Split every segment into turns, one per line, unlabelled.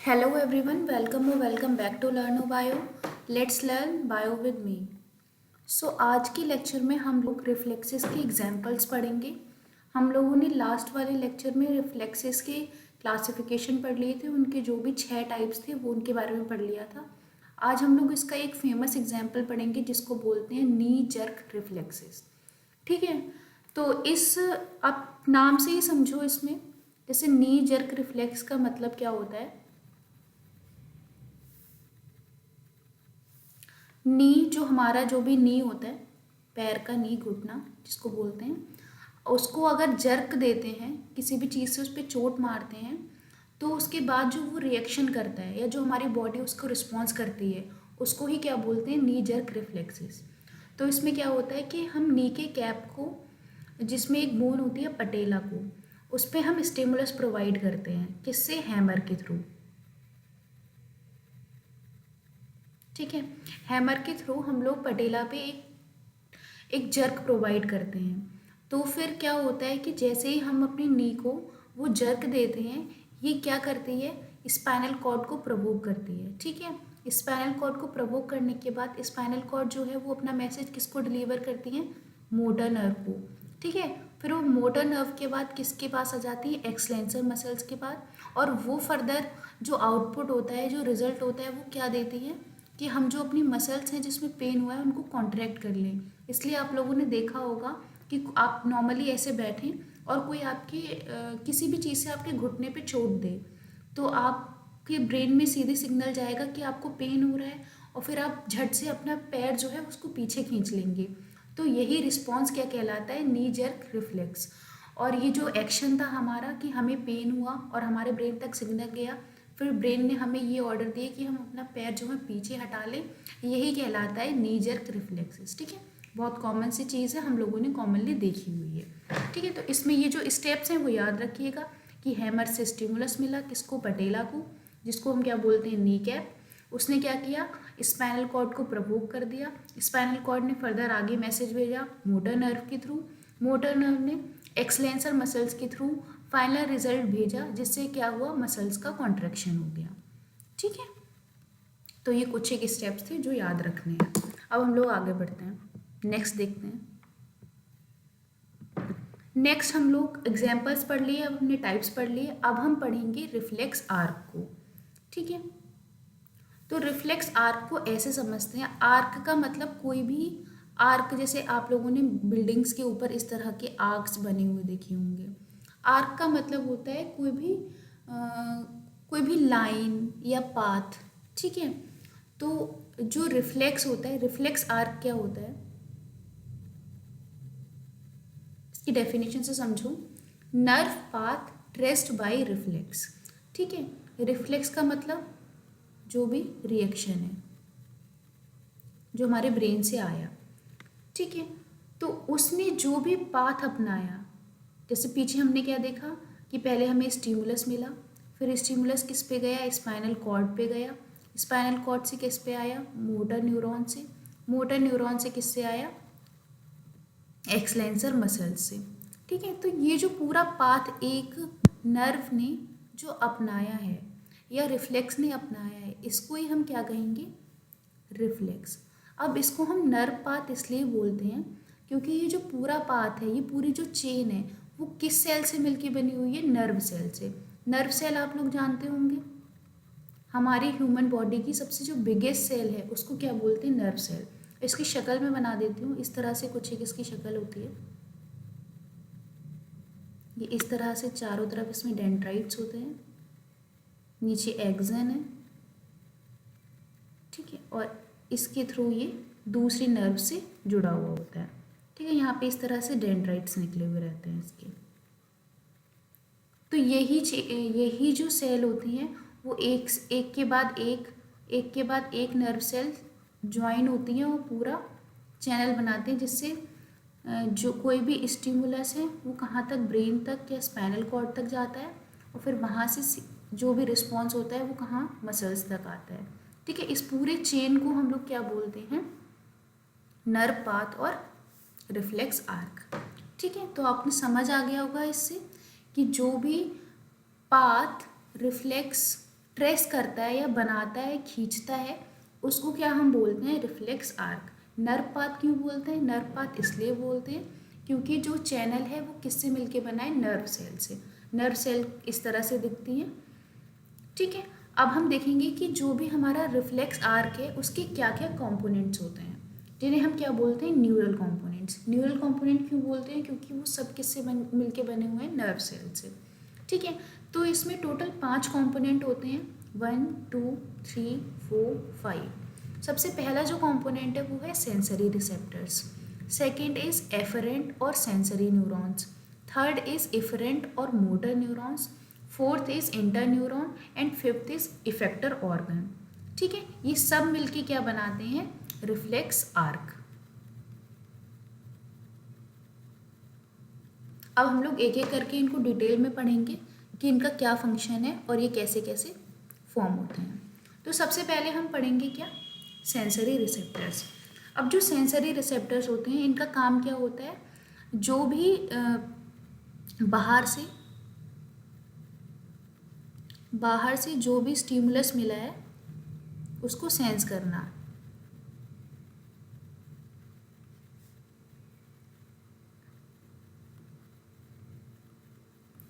Hello everyone, welcome back to Learn Bio. Let's learn bio with me. आज के lecture में हम लोग रिफ्लेक्सेस के एग्जांपल्स पढ़ेंगे। हम लोगों ने लास्ट वाले लेक्चर में रिफ्लेक्सेस के क्लासिफिकेशन पढ़ लिए थे, उनके जो भी 6 टाइप्स थे वो उनके बारे में पढ़ लिया था। आज हम लोग इसका एक फेमस एग्जाम्पल पढ़ेंगे जिसको बोलते हैं नी जर्क रिफ्लेक्सेस। ठीक है, तो इस आप नाम से ही समझो, इसमें जैसे नी जर्क रिफ्लेक्स का मतलब क्या होता है। नी जो हमारा जो भी नी होता है, पैर का नी, घुटना जिसको बोलते हैं, उसको अगर जर्क देते हैं, किसी भी चीज़ से उस पर चोट मारते हैं, तो उसके बाद जो वो रिएक्शन करता है या जो हमारी बॉडी उसको रिस्पॉन्स करती है, उसको ही क्या बोलते हैं, नी जर्क रिफ्लेक्सेस। तो इसमें क्या होता है कि हम नी के कैप को, जिसमें एक बोन होती है पटेला को, उस पर हम स्टिमुलस प्रोवाइड करते हैं। किससे? हैमर के थ्रू। ठीक है, हैमर के थ्रू हम लोग पटेला पे एक जर्क प्रोवाइड करते हैं। तो फिर क्या होता है कि जैसे ही हम अपनी नी को वो जर्क देते हैं, ये क्या करती है, स्पाइनल कॉर्ड को प्रोवोक करती है। ठीक है, स्पाइनल कॉर्ड को प्रोवोक करने के बाद स्पाइनल कॉर्ड जो है वो अपना मैसेज किसको डिलीवर करती है, मोटर नर्व को। ठीक है, फिर वो मोटर नर्व के बाद किसके पास आ जाती है, एक्सटेंसर मसल्स के पास, और वो फर्दर जो आउटपुट होता है, जो रिजल्ट होता है, वो क्या देती है कि हम जो अपनी मसल्स हैं जिसमें पेन हुआ है उनको कॉन्ट्रैक्ट कर लें। इसलिए आप लोगों ने देखा होगा कि आप नॉर्मली ऐसे बैठें और कोई आपके किसी भी चीज़ से आपके घुटने पे चोट दे, तो आपके ब्रेन में सीधे सिग्नल जाएगा कि आपको पेन हो रहा है, और फिर आप झट से अपना पैर जो है उसको पीछे खींच लेंगे। तो यही रिस्पॉन्स क्या कहलाता है, नी जर्क रिफ्लेक्स। और ये जो एक्शन था हमारा कि हमें पेन हुआ और हमारे ब्रेन तक सिग्नल गया, फिर ब्रेन ने हमें ये ऑर्डर दिया कि हम अपना पैर जो है पीछे हटा लें, यही कहलाता है नी जर्क रिफ्लेक्सेस। ठीक है, बहुत कॉमन सी चीज़ है, हम लोगों ने कॉमनली देखी हुई है। ठीक है, तो इसमें ये जो स्टेप्स हैं वो याद रखिएगा कि हैमर से स्टिमुलस मिला, किसको, पटेला को, जिसको हम क्या बोलते हैं, नी कैप। उसने क्या किया, स्पाइनल कॉर्ड को प्रोवोक कर दिया, स्पाइनल कॉर्ड ने फर्दर आगे मैसेज भेजा मोटर नर्व के थ्रू, मोटर नर्व ने एक्सटेंसर मसल्स के थ्रू फाइनल रिजल्ट भेजा, जिससे क्या हुआ, मसल्स का कॉन्ट्रैक्शन हो गया। ठीक है, तो ये कुछ एक स्टेप्स थे जो याद रखने हैं। अब हम लोग आगे बढ़ते हैं, नेक्स्ट देखते हैं। नेक्स्ट हम लोग एग्जाम्पल्स पढ़ लिए, अब हमने टाइप्स पढ़ लिए, अब हम पढ़ेंगे रिफ्लेक्स आर्क को। ठीक है, तो रिफ्लेक्स आर्क को ऐसे समझते हैं, आर्क का मतलब कोई भी आर्क, जैसे आप लोगों ने बिल्डिंग्स के ऊपर इस तरह के आर्क्स बने हुए देखे होंगे। आर्क का मतलब होता है कोई भी लाइन या पाथ। ठीक है, तो जो रिफ्लेक्स होता है, रिफ्लेक्स आर्क क्या होता है, इसकी डेफिनेशन से समझो, nerve path traced by reflex. ठीक है, रिफ्लेक्स का मतलब जो भी रिएक्शन है जो हमारे ब्रेन से आया। ठीक है, तो उसने जो भी पाथ अपनाया, जैसे पीछे हमने क्या देखा कि पहले हमें स्टिमुलस मिला, फिर स्टिमुलस किस पे गया, स्पाइनल कॉर्ड पे गया, स्पाइनल कॉर्ड से किस पे आया, मोटर न्यूरॉन से, मोटर न्यूरॉन से किससे आया, एक्सटेंसर मसल्स से। ठीक है, तो ये जो पूरा पाथ एक नर्व ने जो अपनाया है या रिफ्लेक्स ने अपनाया है, इसको ही हम क्या कहेंगे, रिफ्लेक्स। अब इसको हम नर्व पाथ इसलिए बोलते हैं क्योंकि ये जो पूरा पाथ है, ये पूरी जो चेन है, वो किस सेल से मिलके बनी हुई है, नर्व सेल से। नर्व सेल आप लोग जानते होंगे, हमारी ह्यूमन बॉडी की सबसे जो बिगेस्ट सेल है उसको क्या बोलते हैं, नर्व सेल। इसकी शक्ल में बना देती हूँ, इस तरह से कुछ एक इसकी शक्ल होती है। ये इस तरह से चारों तरफ इसमें डेंड्राइट्स होते हैं, नीचे एक्सन है। ठीक है, और इसके थ्रू ये दूसरी नर्व से जुड़ा हुआ होता है। ठीक है, यहाँ पे इस तरह से डेंड्राइट्स निकले हुए रहते हैं इसके। तो यही जो सेल होती हैं वो एक के बाद एक नर्व सेल ज्वाइन होती हैं और पूरा चैनल बनाते हैं, जिससे जो कोई भी स्टिमुलस है वो कहाँ तक, ब्रेन तक या स्पाइनल कॉर्ड तक जाता है, और फिर वहाँ से जो भी रिस्पॉन्स होता है वो कहाँ, मसल्स तक आता है। ठीक है, इस पूरे चेन को हम लोग क्या बोलते हैं, नर्व पाथ और रिफ्लेक्स आर्क। ठीक है, तो आपने समझ आ गया होगा इससे कि जो भी पाथ रिफ्लेक्स ट्रेस करता है या बनाता है, खींचता है, उसको क्या हम बोलते हैं? Reflex arc. नर्व पाथ क्यों बोलते हैं? नर्व पाथ इसलिए बोलते हैं क्योंकि जो चैनल है वो किससे मिलके बना है? नर्व सेल से। नर्व सेल इस तरह से दिखती हैं, ठीक है। अब हम देखेंगे कि जो भी हमारा रिफ्लेक्स आर्क है उसके क्या क्या कंपोनेंट्स होते हैं, जिन्हें हम क्या बोलते हैं? Neural components. न्यूरल कंपोनेंट क्यों बोलते हैं? क्योंकि वो सब किससे मिलके बने हुए हैं? नर्व सेल से, ठीक है। तो इसमें टोटल 5 कंपोनेंट होते हैं, 1 2 3 4 5। सबसे पहला जो कंपोनेंट है वो है sensory receptors. Second is afferent और sensory neurons. Third is efferent और motor neurons. Fourth is interneuron and fifth is effector organ, ठीक है। ये सब मिलके क्या बनाते हैं? Reflex arc. अब हम लोग एक एक करके इनको डिटेल में पढ़ेंगे कि इनका क्या फंक्शन है और ये कैसे कैसे फॉर्म होते हैं। तो सबसे पहले हम पढ़ेंगे क्या? Sensory receptors. अब जो सेंसरी रिसेप्टर्स होते हैं इनका काम क्या होता है? जो भी बाहर से जो भी स्टिमुलस मिला है उसको सेंस करना,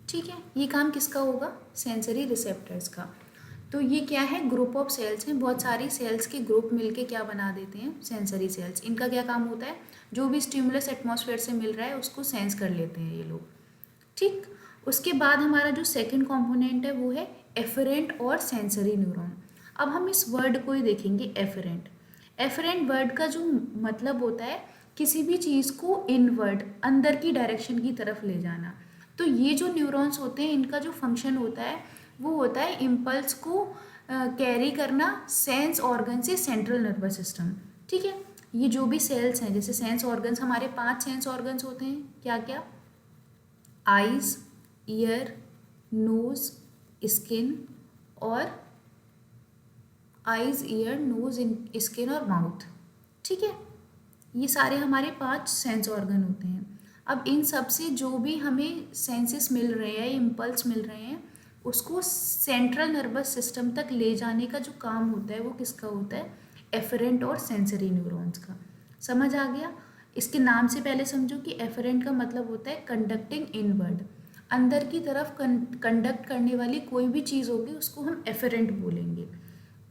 ठीक है। ये काम किसका होगा? सेंसरी रिसेप्टर्स का। तो ये क्या है? ग्रुप ऑफ सेल्स हैं, बहुत सारी सेल्स के ग्रुप मिलके क्या बना देते हैं? Sensory sales. इनका क्या काम होता है? जो भी स्टिमुलस एटमॉस्फेयर से मिल रहा है उसको सेंस कर लेते हैं ये लोग, ठीक। उसके बाद हमारा जो सेकंड कंपोनेंट है वो है एफरेंट और सेंसरी न्यूरॉन। अब हम इस वर्ड को ही देखेंगे, एफरेंट। एफरेंट वर्ड का जो मतलब होता है किसी भी चीज़ को इनवर्ड, अंदर की डायरेक्शन की तरफ ले जाना। तो ये जो न्यूरॉन्स होते हैं इनका जो फंक्शन होता है वो होता है इम्पल्स को कैरी करना सेंस ऑर्गन से सेंट्रल नर्वस सिस्टम, ठीक है। ये जो भी सेल्स हैं, जैसे सेंस ऑर्गन्स, हमारे 5 सेंस ऑर्गन्स होते हैं, क्या क्या? आइज, ईयर, नोज, स्किन और आइज, ईयर, नोज, स्किन और माउथ, ठीक है। ये सारे हमारे 5 सेंस ऑर्गन होते हैं। अब इन सब से जो भी हमें सेंसेस मिल रहे हैं, इम्पल्स मिल रहे हैं, उसको सेंट्रल नर्वस सिस्टम तक ले जाने का जो काम होता है वो किसका होता है? एफरेंट और सेंसरी न्यूरॉन्स का। समझ आ गया? इसके नाम से पहले समझो कि एफरेंट का मतलब होता है कंडक्टिंग इनवर्ड, अंदर की तरफ कंडक्ट करने वाली कोई भी चीज़ होगी उसको हम एफरेंट बोलेंगे।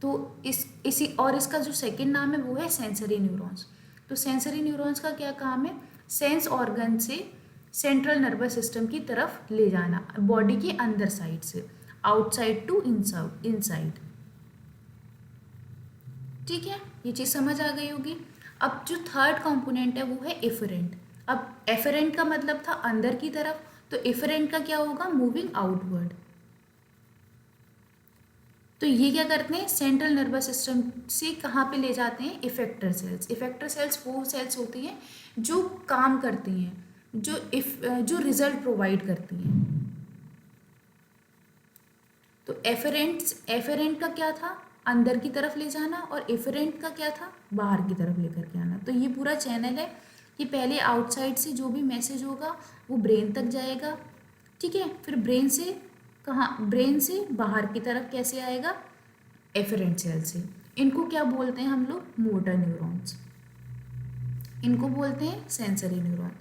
तो इसका जो सेकंड नाम है वो है सेंसरी न्यूरॉन्स। तो सेंसरी न्यूरॉन्स का क्या काम है? सेंस ऑर्गन से सेंट्रल नर्वस सिस्टम की तरफ ले जाना, बॉडी के अंदर साइड से, आउटसाइड टू इनसाइड, ठीक है। ये चीज़ समझ आ गई होगी। अब जो थर्ड कंपोनेंट है वो है इफरेंट। अब एफरेंट का मतलब था अंदर की तरफ, तो इफरेंट का क्या होगा? Moving outward. तो ये क्या करते हैं? सेंट्रल नर्वस सिस्टम से कहाँ पे ले जाते हैं? Effector cells. इफेक्टर सेल्स वो सेल्स होती हैं जो काम करती हैं, जो रिजल्ट प्रोवाइड करती हैं। तो एफरेंट का क्या था? अंदर की तरफ ले जाना, और इफरेंट का क्या था? बाहर की तरफ लेकर के आना। तो ये पूरा चैनल है कि पहले आउटसाइड से जो भी मैसेज होगा वो ब्रेन तक जाएगा, ठीक है। फिर ब्रेन से कहाँ? ब्रेन से बाहर की तरफ कैसे आएगा? एफरेंट सेल से। इनको क्या बोलते हैं हम लोग? Motor neurons. इनको बोलते हैं सेंसरी न्यूरॉन।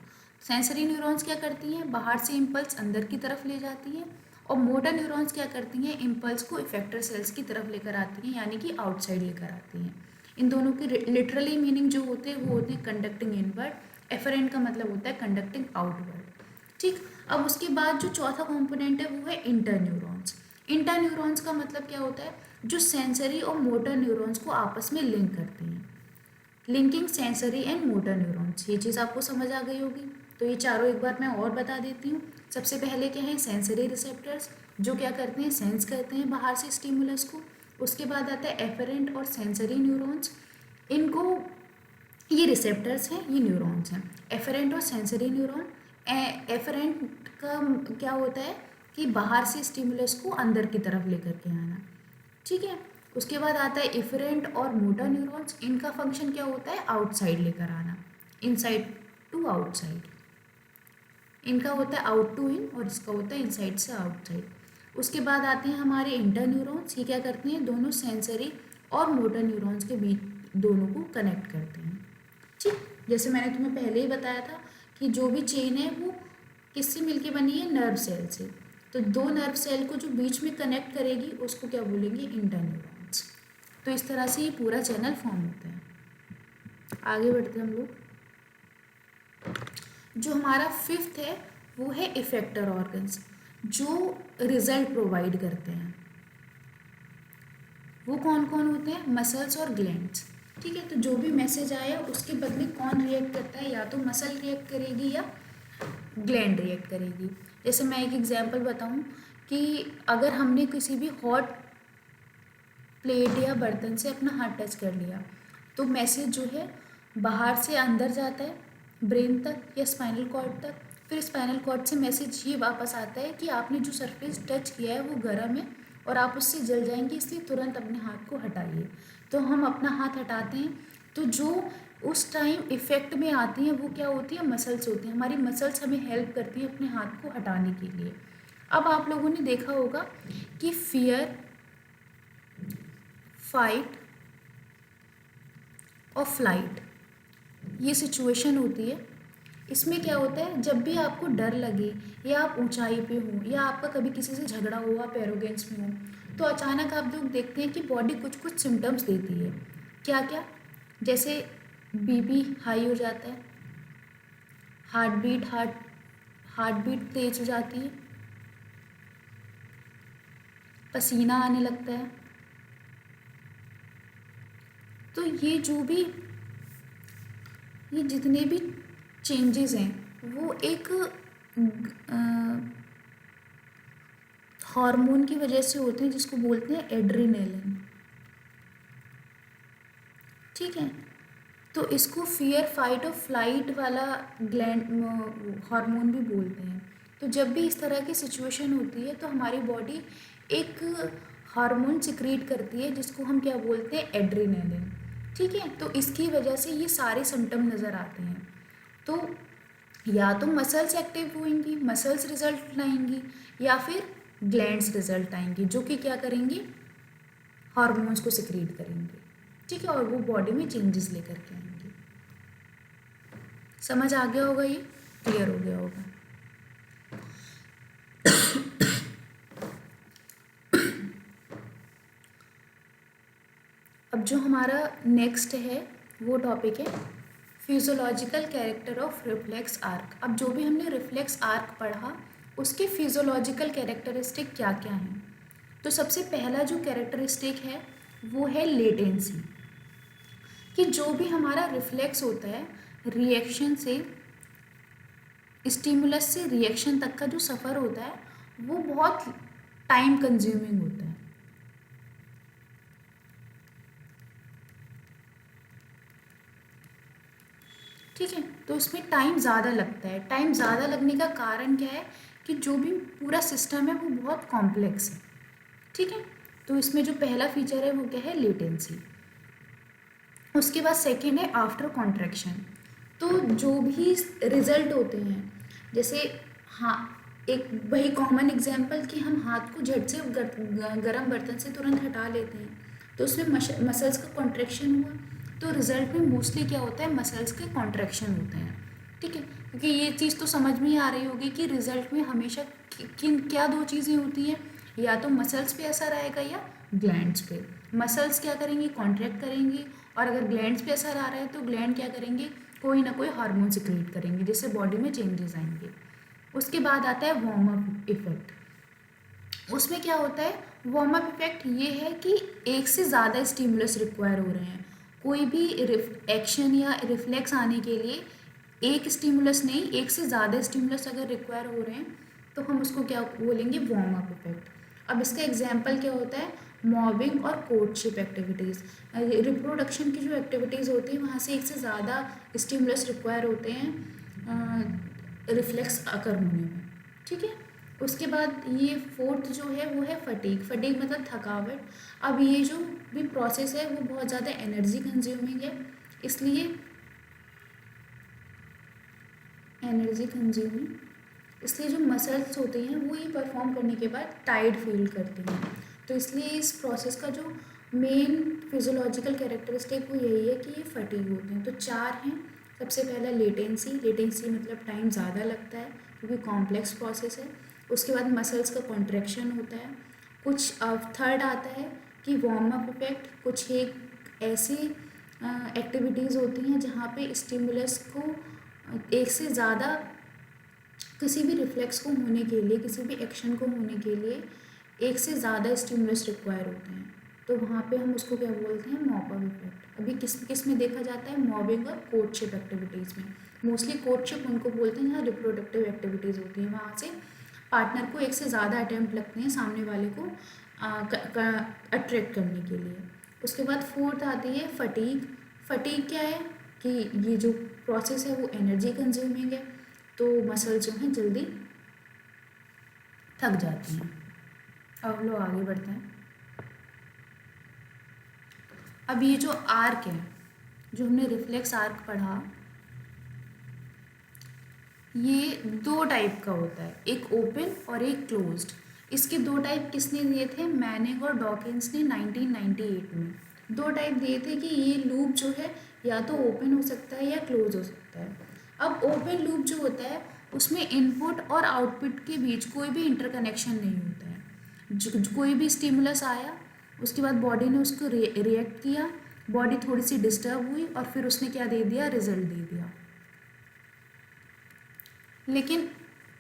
सेंसरी न्यूरॉन्स क्या करती हैं? बाहर से इम्पल्स अंदर की तरफ ले जाती हैं, और मोटर न्यूरॉन्स क्या करती हैं? इम्पल्स को इफेक्टर सेल्स की तरफ लेकर आती हैं, यानी कि आउटसाइड लेकर आती हैं। इन दोनों की लिटरली मीनिंग जो होते हैं वो होते हैं कंडक्टिंग इनवर्ड। एफरेंट का मतलब होता है कंडक्टिंग आउटवर्ड, ठीक। अब उसके बाद जो चौथा कंपोनेंट है वो है इंटरन्यूरॉन्स। इंटरन्यूरॉन्स का मतलब क्या होता है? जो सेंसरी और मोटर न्यूरॉन्स को आपस में लिंक करती हैं। Linking sensory and motor neurons, ये चीज़ आपको समझ आ गई होगी। तो ये चारों एक बार मैं और बता देती हूँ। सबसे पहले क्या है? सेंसरी रिसेप्टर्स, जो क्या करते हैं? सेंस करते हैं बाहर से स्टिमुलस को। उसके बाद आता है एफरेंट और सेंसरी न्यूरॉन्स। इनको, ये रिसेप्टर्स हैं, ये न्यूरॉन्स हैं, एफरेंट और सेंसरी न्यूरॉन। एफरेंट का क्या होता है कि बाहर से स्टिमुलस को अंदर की तरफ लेकर के आना, ठीक है। उसके बाद आता है इफरेंट और मोटर न्यूरॉन्स। इनका फंक्शन क्या होता है? आउटसाइड लेकर आना, इनसाइड टू आउटसाइड। इनका होता है आउट टू इन और इसका होता है इनसाइड से आउटसाइड। उसके बाद आते हैं हमारे इंटरन्यूरॉन्स। ये क्या करते हैं, दोनों सेंसरी और मोटर न्यूरॉन्स के बीच दोनों को कनेक्ट करते हैं। ठीक, जैसे मैंने तुम्हें पहले ही बताया था कि जो भी चेन है वो किससे मिलके बनी है, नर्व सेल से। तो दो नर्व सेल को जो बीच में कनेक्ट करेगी उसको क्या बोलेंगे, इंटरन्यूरॉन्स। तो इस तरह से ये पूरा चैनल फॉर्म होता है। आगे बढ़ते हैं हम लोग। जो हमारा फिफ्थ है वो है इफेक्टर ऑर्गन्स, जो रिजल्ट प्रोवाइड करते हैं। वो कौन कौन होते हैं, मसल्स और ग्लैंड्स। ठीक है, तो जो भी मैसेज आया उसके बदले कौन रिएक्ट करता है, या तो मसल रिएक्ट करेगी या ग्लैंड रिएक्ट करेगी। जैसे मैं एक एग्जांपल बताऊं कि अगर हमने किसी भी हॉट प्लेट या बर्तन से अपना हाथ टच कर लिया तो मैसेज जो है बाहर से अंदर जाता है ब्रेन तक या स्पाइनल कॉर्ड तक। फिर स्पाइनल कॉर्ड से मैसेज ये वापस आता है कि आपने जो सरफेस टच किया है वो गर्म है और आप उससे जल जाएंगे, इसलिए तुरंत अपने हाथ को हटाइए। तो हम अपना हाथ हटाते हैं, तो जो उस टाइम इफेक्ट में आती हैं वो क्या होती है, मसल्स होती हैं। हमारी मसल्स हमें हेल्प करती हैं अपने हाथ को हटाने के लिए। अब आप लोगों ने देखा होगा कि फियर, फाइट और फ्लाइट ये सिचुएशन होती है। इसमें क्या होता है, जब भी आपको डर लगे या आप ऊंचाई पे हो या आपका कभी किसी से झगड़ा हो, आप एरोगेंस में हो, तो अचानक आप लोग देखते हैं कि बॉडी कुछ कुछ सिम्टम्स देती है। क्या क्या, जैसे बीपी हाई हो जाता है, हार्ट बीट तेज हो जाती है, पसीना आने लगता है। तो ये जितने भी चेंजेस हैं वो एक हार्मोन की वजह से होते हैं जिसको बोलते हैं एड्रीनेलिन। ठीक है, तो इसको फियर, फाइट और फ्लाइट वाला ग्लैंड हार्मोन भी बोलते हैं। तो जब भी इस तरह की सिचुएशन होती है तो हमारी बॉडी एक हार्मोन सिक्रीट करती है जिसको हम क्या बोलते हैं, एड्रीनेलिन। ठीक है, तो इसकी वजह से ये सारे सिम्टम नज़र आते हैं। तो या तो मसल्स एक्टिव होंगी, मसल्स रिजल्ट लाएंगी, या फिर ग्लैंड्स रिजल्ट आएंगी जो कि क्या करेंगे, हार्मोन्स को सिक्रीट करेंगे। ठीक है, और वो बॉडी में चेंजेस लेकर के आएंगे। समझ आ गया होगा, ये क्लियर हो गया होगा। अब जो हमारा नेक्स्ट है वो टॉपिक है physiological character of reflex arc. अब जो भी हमने रिफ्लेक्स आर्क पढ़ा उसके फिजियोलॉजिकल कैरेक्टरिस्टिक क्या क्या हैं। तो सबसे पहला जो कैरेक्टरिस्टिक है वो है लेटेंसी, कि जो भी हमारा रिफ्लेक्स होता है, रिएक्शन से, स्टिमुलस से रिएक्शन तक का जो सफ़र होता है वो बहुत टाइम कंज्यूमिंग होता है। ठीक है, तो उसमें टाइम ज़्यादा लगता है। टाइम ज़्यादा लगने का कारण क्या है कि जो भी पूरा सिस्टम है वो बहुत कॉम्प्लेक्स है। ठीक है, तो इसमें जो पहला फीचर है वो क्या है, लेटेंसी। उसके बाद सेकेंड है आफ्टर कॉन्ट्रैक्शन। तो जो भी रिजल्ट होते हैं, जैसे हाँ, एक वही कॉमन एग्जांपल कि हम हाथ को झट से गर्म बर्तन से तुरंत हटा लेते हैं, तो उसमें मसल्स का कॉन्ट्रैक्शन हुआ, तो रिजल्ट में मोस्टली क्या होता है, मसल्स के कॉन्ट्रैक्शन होते हैं। ठीक है, क्योंकि ये चीज़ तो समझ में ही आ रही होगी कि रिजल्ट में हमेशा किन क्या दो चीज़ें होती हैं, या तो मसल्स पे असर आएगा या ग्लैंड्स पे। मसल्स क्या करेंगी, कॉन्ट्रैक्ट करेंगी, और अगर ग्लैंड्स पे असर आ रहा है तो ग्लैंड क्या करेंगे, कोई ना कोई हार्मोन सिक्रीट करेंगे जिससे बॉडी में चेंजेस आएंगे। उसके बाद आता है वार्म अप इफेक्ट। उसमें क्या होता है, वार्म अप इफेक्ट ये है कि एक से ज़्यादा स्टिमुलस रिक्वायर हो रहे हैं। कोई भी एक्शन या रिफ्लेक्स आने के लिए एक स्टिमुलस नहीं, एक से ज़्यादा स्टिमुलस अगर रिक्वायर हो रहे हैं तो हम उसको क्या बोलेंगे, वार्म अप इफेक्ट। अब इसका एग्जाम्पल क्या होता है, मॉबिंग और कोर्टशिप एक्टिविटीज़। रिप्रोडक्शन की जो एक्टिविटीज़ होती हैं वहाँ से एक से ज़्यादा स्टिमुलस रिक्वायर होते हैं रिफ्लेक्स अकर होने में। ठीक है, उसके बाद ये फोर्थ जो है वो है फटीग। फटीग मतलब थकावट। अब ये जो भी प्रोसेस है वो बहुत ज़्यादा एनर्जी कंज्यूमिंग है, इसलिए जो मसल्स होती हैं वो ये परफॉर्म करने के बाद टायर्ड फील करती हैं। तो इसलिए इस प्रोसेस का जो मेन फिजियोलॉजिकल कैरेक्टरिस्टिक वो यही है कि ये फटीग होते हैं। तो 4 हैं। सबसे पहला लेटेंसी, लेटेंसी मतलब टाइम ज़्यादा लगता है क्योंकि कॉम्प्लेक्स प्रोसेस है। उसके बाद मसल्स का कॉन्ट्रैक्शन होता है। कुछ थर्ड आता है कि वार्म अप इफेक्ट, कुछ एक ऐसी एक्टिविटीज़ होती हैं जहाँ पे स्टिमुलस को एक से ज़्यादा किसी भी रिफ्लेक्स को होने के लिए, किसी भी एक्शन को होने के लिए एक से ज़्यादा स्टिमुलस रिक्वायर होते हैं। तो वहाँ पे हम उसको क्या बोलते हैं, मॉप अप इफेक्ट। अभी किस किस में देखा जाता है, मॉबिंग और कोर्टशिप एक्टिविटीज़ में। मोस्टली कोर्टशिप उनको बोलते हैं जहाँ रिप्रोडक्टिव एक्टिविटीज़ होती हैं, वहाँ से पार्टनर को एक से ज़्यादा अटैम्प्ट लगते हैं सामने वाले को अट्रैक्ट करने के लिए। उसके बाद फोर्थ आती है फटीग। फटीग क्या है कि ये जो प्रोसेस है वो एनर्जी कंज्यूमिंग है, तो मसल जो हैं जल्दी थक जाती हैं। अब हम लोग आगे बढ़ते हैं। अब ये जो आर्क है, जो हमने रिफ्लेक्स आर्क पढ़ा, ये 2 टाइप का होता है, एक ओपन और एक क्लोज्ड। इसके 2 टाइप किसने दिए थे, मैनिंग और डॉकिंस ने 1998 में 2 टाइप दिए थे कि ये लूप जो है या तो ओपन हो सकता है या क्लोज हो सकता है। अब ओपन लूप जो होता है उसमें इनपुट और आउटपुट के बीच कोई भी इंटरकनेक्शन नहीं होता है। कोई भी स्टिमुलस आया, उसके बाद बॉडी ने उसको रिएक्ट किया, बॉडी थोड़ी सी डिस्टर्ब हुई और फिर उसने क्या दे दिया, रिजल्ट दे दिया। लेकिन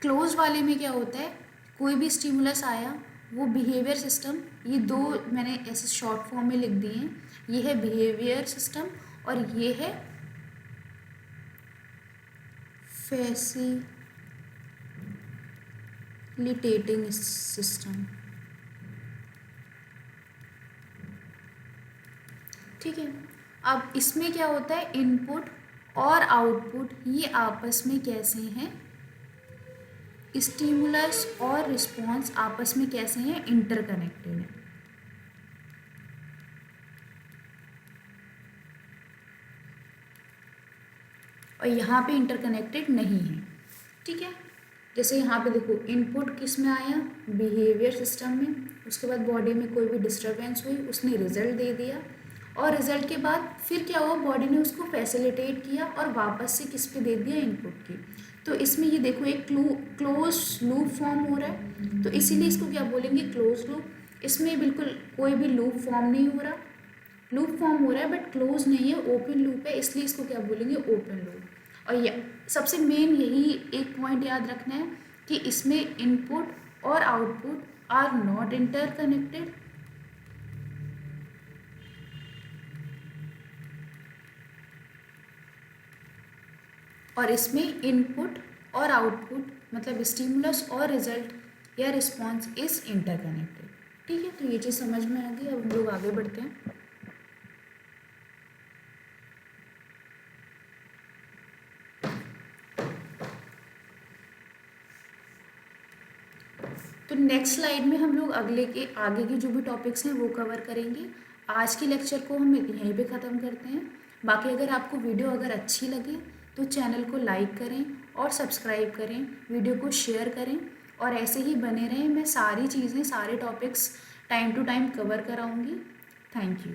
क्लोज वाले में क्या होता है, कोई भी स्टिमुलस आया, वो बिहेवियर सिस्टम, ये 2 मैंने ऐसे शॉर्ट फॉर्म में लिख दिए हैं, ये है बिहेवियर सिस्टम और ये है फैसिलिटेटिंग सिस्टम। ठीक है। अब इसमें क्या होता है, इनपुट और आउटपुट ये आपस में कैसे हैं, स्टिमुलस और रिस्पॉन्स आपस में कैसे हैं, इंटरकनेक्टेड हैं। और यहाँ पे इंटरकनेक्टेड नहीं है। ठीक है। जैसे यहाँ पे देखो, इनपुट किस में आया, बिहेवियर सिस्टम में, उसके बाद बॉडी में कोई भी डिस्टर्बेंस हुई, उसने रिजल्ट दे दिया, और रिजल्ट के बाद फिर क्या हुआ, बॉडी ने उसको फैसिलिटेट किया और वापस से किस पे दे दिया, इनपुट की। तो इसमें ये देखो एक क्लोज लूप फॉर्म हो रहा है, तो इसीलिए इसको क्या बोलेंगे, क्लोज लूप। इसमें बिल्कुल कोई भी लूप फॉर्म नहीं हो रहा, लूप फॉर्म हो रहा है बट क्लोज नहीं है, ओपन लूप है, इसलिए इसको क्या बोलेंगे, ओपन लूप। और ये सबसे मेन यही एक पॉइंट याद रखना है कि इसमें इनपुट और आउटपुट आर नॉट इंटरकनेक्टेड, और इसमें इनपुट और आउटपुट मतलब स्टिमुलस और रिजल्ट या रिस्पॉन्स इज इंटरकनेक्टेड। ठीक है, तो ये चीज़ समझ में आ गई। अब हम लोग आगे बढ़ते हैं। तो नेक्स्ट स्लाइड में हम लोग आगे के जो भी टॉपिक्स हैं वो कवर करेंगे। आज के लेक्चर को हम यहीं पे ख़त्म करते हैं। बाकी अगर आपको वीडियो अगर अच्छी लगे तो चैनल को लाइक करें और सब्सक्राइब करें, वीडियो को शेयर करें और ऐसे ही बने रहें। मैं सारी चीज़ें, सारे topics time to time cover कराऊँगी। Thank you.